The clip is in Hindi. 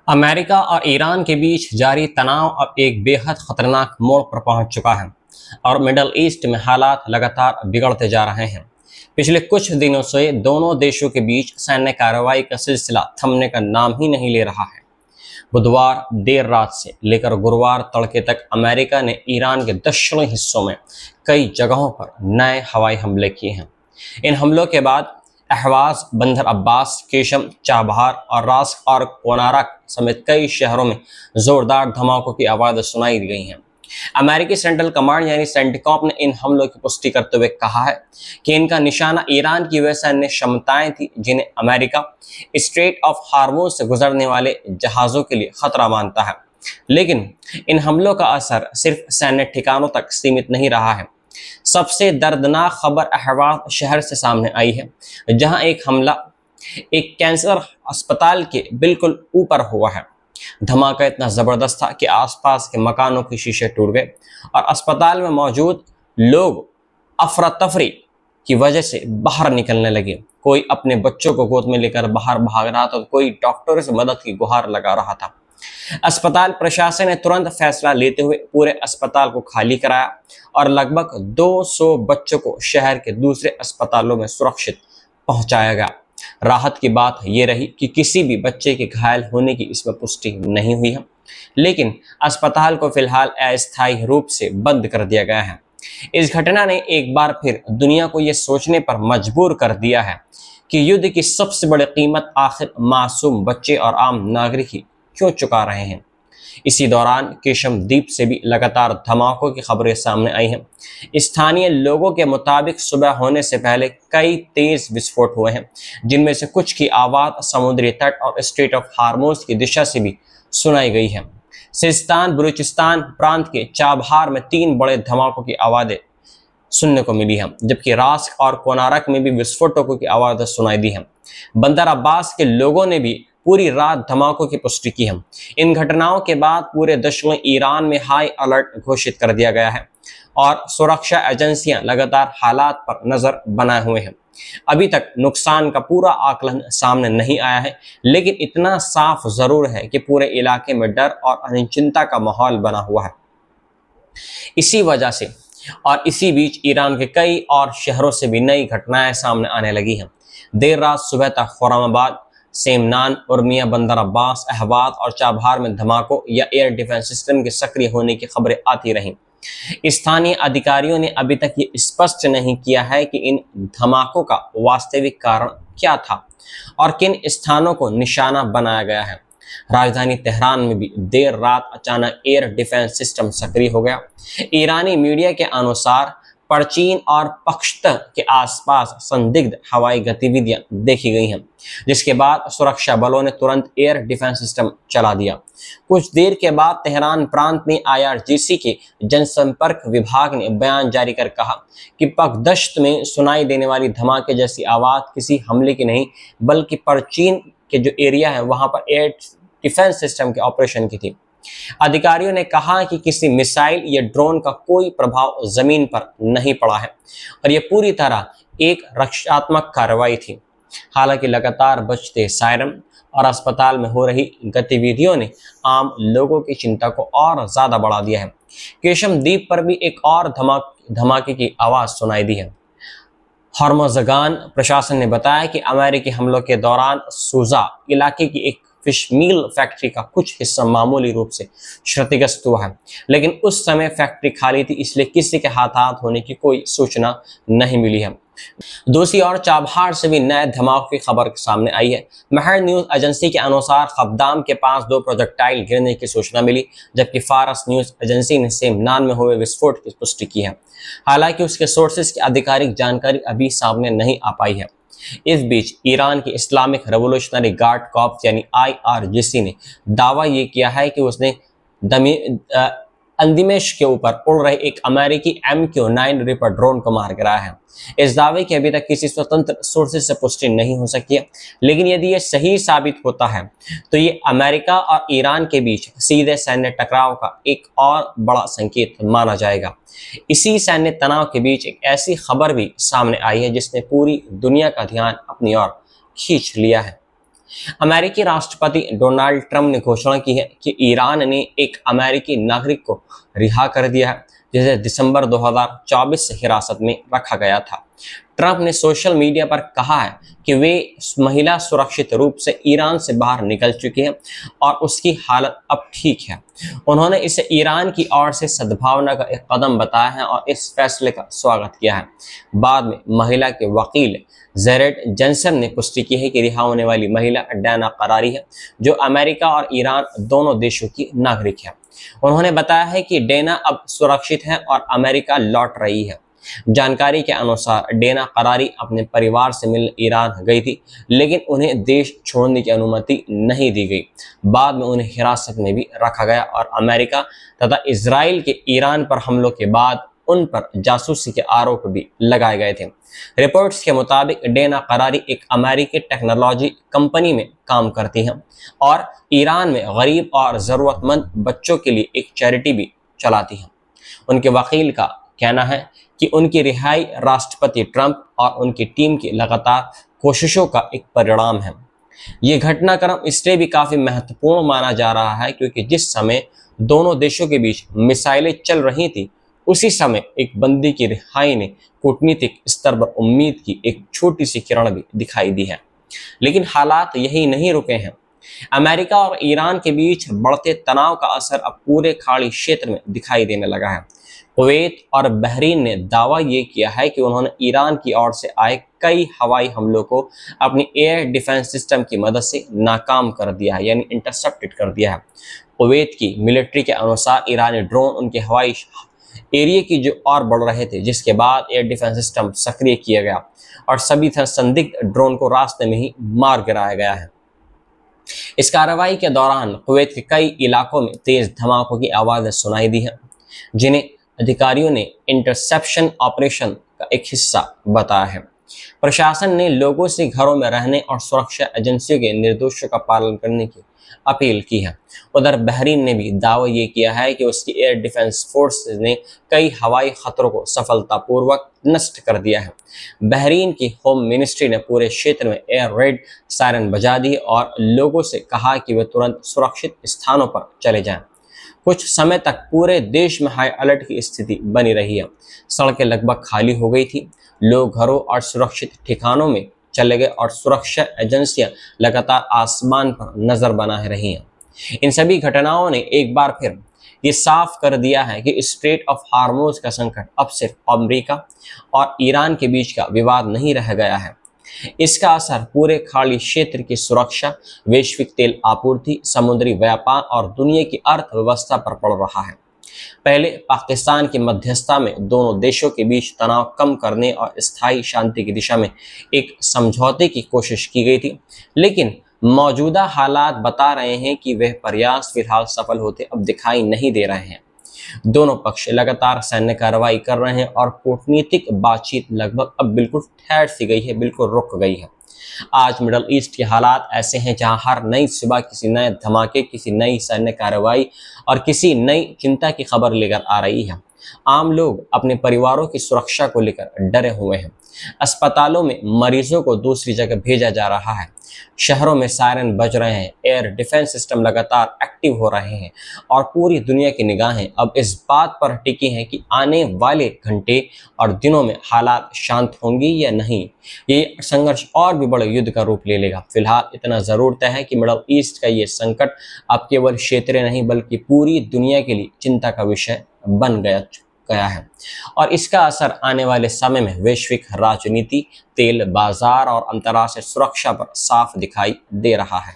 अमेरिका और ईरान के बीच जारी तनाव अब एक बेहद खतरनाक मोड़ पर पहुंच चुका है और मिडल ईस्ट में हालात लगातार बिगड़ते जा रहे हैं। पिछले कुछ दिनों से दोनों देशों के बीच सैन्य कार्रवाई का सिलसिला थमने का नाम ही नहीं ले रहा है। बुधवार देर रात से लेकर गुरुवार तड़के तक अमेरिका ने ईरान के दक्षिणी हिस्सों में कई जगहों पर नए हवाई हमले किए हैं। इन हमलों के बाद अहवाज, बंदर अब्बास, केशम, चाबहार और रास और कोनारक समेत कई शहरों में जोरदार धमाकों की आवाज़ सुनाई दी गई हैं। अमेरिकी सेंट्रल कमांड यानी सेंटिकॉम ने इन हमलों की पुष्टि करते हुए कहा है कि इनका निशाना ईरान की वह सैन्य क्षमताएं थी जिन्हें अमेरिका स्ट्रेट ऑफ हार्मोज से गुजरने वाले जहाज़ों के लिए खतरा मानता है। लेकिन इन हमलों का असर सिर्फ सैन्य ठिकानों तक सीमित नहीं रहा है। सबसे दर्दनाक खबर अहवाज शहर से सामने आई है, जहां एक हमला एक कैंसर अस्पताल के बिल्कुल ऊपर हुआ है। धमाका इतना जबरदस्त था कि आसपास के मकानों के शीशे टूट गए और अस्पताल में मौजूद लोग अफरा तफरी की वजह से बाहर निकलने लगे। कोई अपने बच्चों को गोद में लेकर बाहर भाग रहा था, कोई डॉक्टरों से मदद की गुहार लगा रहा था। अस्पताल प्रशासन ने तुरंत फैसला लेते हुए पूरे अस्पताल को खाली कराया और लगभग 200 बच्चों को शहर के दूसरे अस्पतालों में सुरक्षित पहुंचाया गया। राहत की बात यह रही कि किसी भी बच्चे के घायल होने की इसमें पुष्टि नहीं हुई है, लेकिन अस्पताल को फिलहाल अस्थायी रूप से बंद कर दिया गया है। इस घटना ने एक बार फिर दुनिया को यह सोचने पर मजबूर कर दिया है कि युद्ध की सबसे बड़ी कीमत आखिर मासूम बच्चे और आम नागरिक ही क्यों चुका रहे हैं। इसी दौरान केशम द्वीप से भी लगातार धमाकों की खबरें सामने आई हैं। स्थानीय लोगों के मुताबिक सुबह होने से पहले कई तेज विस्फोट हुए हैं, जिनमें से कुछ की आवाज़ समुद्री तट और स्ट्रेट ऑफ हार्मोज की दिशा से भी सुनाई गई है। सिस्तान बलूचिस्तान प्रांत के चाबहार में 3 बड़े धमाकों की आवाज़ें सुनने को मिली है, जबकि रास्क और कोनारक में भी विस्फोटकों की आवाज़ें सुनाई दी हैं। बंदर अब्बास के लोगों ने भी पूरी रात धमाकों की पुष्टि की है। इन घटनाओं के बाद पूरे दक्षिणी ईरान में हाई अलर्ट घोषित कर दिया गया है और सुरक्षा एजेंसियां लगातार हालात पर नजर बनाए हुए हैं। अभी तक नुकसान का पूरा आकलन सामने नहीं आया है, लेकिन इतना साफ जरूर है कि पूरे इलाके में डर और अनिश्चितता का माहौल बना हुआ है। इसी वजह से और इसी बीच ईरान के कई और शहरों से भी नई घटनाएं सामने आने लगी हैं। देर रात सुबह तक खुर्रमाबाद, सेमनान, उर्मिया, बंदर अब्बास, अहवाज और चाबहार में धमाकों या एयर डिफेंस सिस्टम के सक्रिय होने की खबरें आती रहीं। स्थानीय अधिकारियों ने अभी तक ये स्पष्ट नहीं किया है कि इन धमाकों का वास्तविक कारण क्या था और किन स्थानों को निशाना बनाया गया है। राजधानी तेहरान में भी देर रात अचानक एयर डिफेंस सिस्टम सक्रिय हो गया। ईरानी मीडिया के अनुसार परचीन और पख्तर के आसपास संदिग्ध हवाई गतिविधियां देखी गई हैं, जिसके बाद सुरक्षा बलों ने तुरंत एयर डिफेंस सिस्टम चला दिया। कुछ देर के बाद तेहरान प्रांत में IRGC के जनसंपर्क विभाग ने बयान जारी कर कहा कि पगदश्त में सुनाई देने वाली धमाके जैसी आवाज़ किसी हमले की नहीं, बल्कि परचीन के जो एरिया है वहां पर एयर डिफेंस सिस्टम के ऑपरेशन की थी। अधिकारियों ने कहा कि किसी मिसाइल या ड्रोन का कोई प्रभाव जमीन पर नहीं पड़ा है और यह पूरी तरह एक रक्षात्मक कार्रवाई थी। हालांकि लगातार बजते सायरन और अस्पताल में हो रही गतिविधियों ने आम लोगों की चिंता को और ज्यादा बढ़ा दिया है। केशम द्वीप पर भी एक और धमाके की आवाज सुनाई दी है। हॉर्मोज़गान प्रशासन ने बताया कि अमेरिकी हमलों के दौरान सूजा इलाके की एक फिश मील फैक्ट्री का कुछ हिस्सा मामूली रूप से क्षतिग्रस्त हुआ है, लेकिन उस समय फैक्ट्री खाली थी, इसलिए किसी के हाथ होने की कोई सूचना नहीं मिली है। दूसरी ओर चाबहार से भी नए धमाके की खबर सामने आई है। महर न्यूज एजेंसी के अनुसार खबदाम के पास 2 प्रोजेक्टाइल गिरने की सूचना मिली, जबकि फारस न्यूज एजेंसी ने सेमनान में हुए विस्फोट की पुष्टि की है। हालांकि उसके सोर्सेज की आधिकारिक जानकारी अभी सामने नहीं आ पाई है। इस बीच ईरान की इस्लामिक रेवोल्यूशनरी गार्ड कॉर्प्स यानी IRGC ने दावा ये किया है कि उसने अंदिमेश के ऊपर उड़ रहे एक अमेरिकी MQ-9 रिपर ड्रोन को मार गिराया है। इस दावे की अभी तक किसी स्वतंत्र सोर्सेज से पुष्टि नहीं हो सकी है, लेकिन यदि ये सही साबित होता है तो ये अमेरिका और ईरान के बीच सीधे सैन्य टकराव का एक और बड़ा संकेत माना जाएगा। इसी सैन्य तनाव के बीच एक ऐसी खबर भी सामने आई है जिसने पूरी दुनिया का ध्यान अपनी ओर खींच लिया है। अमेरिकी राष्ट्रपति डोनाल्ड ट्रंप ने घोषणा की है कि ईरान ने एक अमेरिकी नागरिक को रिहा कर दिया है, जिसे दिसंबर 2024 से हिरासत में रखा गया था। ट्रंप ने सोशल मीडिया पर कहा है कि वे महिला सुरक्षित रूप से ईरान से बाहर निकल चुकी है और उसकी हालत अब ठीक है। उन्होंने इसे ईरान की ओर से सद्भावना का एक कदम बताया है और इस फैसले का स्वागत किया है। बाद में महिला के वकील जेरेड जेंसन ने पुष्टि की है कि रिहा होने वाली महिला डैना करारी है, जो अमेरिका और ईरान दोनों देशों की नागरिक है। उन्होंने बताया है कि डेना अब सुरक्षित है और अमेरिका लौट रही है। जानकारी के अनुसार डेना करारी अपने परिवार से मिलने ईरान गई थी, लेकिन उन्हें देश छोड़ने की अनुमति नहीं दी गई। बाद में उन्हें हिरासत में भी रखा गया और अमेरिका तथा इजराइल के ईरान पर हमलों के बाद उन पर जासूसी के आरोप भी लगाए गए थे। रिपोर्ट्स के मुताबिक डेना करारी एक अमेरिकी टेक्नोलॉजी कंपनी में काम करती हैं और ईरान में गरीब और ज़रूरतमंद बच्चों के लिए एक चैरिटी भी चलाती हैं। उनके वकील का कहना है कि उनकी रिहाई राष्ट्रपति ट्रंप और उनकी टीम की लगातार कोशिशों का एक परिणाम है। ये घटनाक्रम इसलिए भी काफ़ी महत्वपूर्ण माना जा रहा है क्योंकि जिस समय दोनों देशों के बीच मिसाइलें चल रही थी, उसी समय एक बंदी की रिहाई ने कूटनीतिक स्तर पर उम्मीद की एक छोटी सी किरण भी दिखाई दी है। लेकिन हालात यही नहीं रुके हैं। अमेरिका और ईरान के बीच बढ़ते तनाव का असर अब पूरे खाड़ी क्षेत्र में दिखाई देने लगा है। कुवैत और बहरीन ने दावा ये किया है कि उन्होंने ईरान की ओर से आए कई हवाई हमलों को अपनी एयर डिफेंस सिस्टम की मदद से नाकाम कर दिया है, यानी इंटरसेप्टेड कर दिया है। कुवैत की मिलिट्री के अनुसार ईरानी ड्रोन उनके हवाई एरिया की जो और बढ़ रहे थे, जिसके बाद एयर डिफेंस सिस्टम सक्रिय किया गया और सभी संदिग्ध ड्रोन को रास्ते में ही मार गिराया गया है। इस कार्रवाई के दौरान कुवैत के कई इलाकों में तेज धमाकों की आवाज़ें सुनाई दी हैं, जिन्हें अधिकारियों ने इंटरसेप्शन ऑपरेशन का एक हिस्सा बताया है। प्रशासन ने लोगों से घरों में रहने और सुरक्षा एजेंसियों के निर्देशों का पालन करने की अपील की है। उधर बहरीन ने भी दावा ये किया है कि उसकी एयर डिफेंस फोर्स ने कई हवाई खतरों को सफलतापूर्वक नष्ट कर दिया है। बहरीन की होम मिनिस्ट्री ने पूरे क्षेत्र में एयर रेड सायरन बजा दी और लोगों से कहा कि वे तुरंत सुरक्षित स्थानों पर चले जाएं। कुछ समय तक पूरे देश में हाई अलर्ट की स्थिति बनी रही है। सड़कें लगभग खाली हो गई थी, लोग घरों और सुरक्षित ठिकानों में चले गए और सुरक्षा एजेंसियां लगातार आसमान पर नजर बनाए रही हैं। इन सभी घटनाओं ने एक बार फिर ये साफ कर दिया है कि स्ट्रेट ऑफ हार्मोज का संकट अब सिर्फ अमेरिका और ईरान के बीच का विवाद नहीं रह गया है। इसका असर पूरे खाड़ी क्षेत्र की सुरक्षा, वैश्विक तेल आपूर्ति, समुद्री व्यापार और दुनिया की अर्थव्यवस्था पर पड़ रहा है। पहले पाकिस्तान की मध्यस्थता में दोनों देशों के बीच तनाव कम करने और स्थायी शांति की दिशा में एक समझौते की कोशिश की गई थी, लेकिन मौजूदा हालात बता रहे हैं कि वह प्रयास फिलहाल सफल होते अब दिखाई नहीं दे रहे हैं। दोनों पक्ष लगातार सैन्य कार्रवाई कर रहे हैं और कूटनीतिक बातचीत लगभग अब बिल्कुल ठहर सी गई है, बिल्कुल रुक गई है। आज मिडल ईस्ट के हालात ऐसे हैं जहां हर नई सुबह किसी नए धमाके, किसी नई सैन्य कार्रवाई और किसी नई चिंता की खबर लेकर आ रही है। आम लोग अपने परिवारों की सुरक्षा को लेकर डरे हुए हैं। अस्पतालों में मरीजों को दूसरी जगह भेजा जा रहा है। शहरों में सायरन बज रहे हैं, एयर डिफेंस सिस्टम लगातार एक्टिव हो रहे हैं और पूरी दुनिया की निगाहें अब इस बात पर टिकी हैं कि आने वाले घंटे और दिनों में हालात शांत होंगी या नहीं। ये संघर्ष और भी बड़े युद्ध का रूप ले लेगा। फिलहाल इतना जरूर तय है कि मिडल ईस्ट का ये संकट अब केवल क्षेत्रीय नहीं बल्कि पूरी दुनिया के लिए चिंता का विषय बन गया है और इसका असर आने वाले समय में वैश्विक राजनीति, तेल बाजार और अंतर्राष्ट्रीय सुरक्षा पर साफ दिखाई दे रहा है।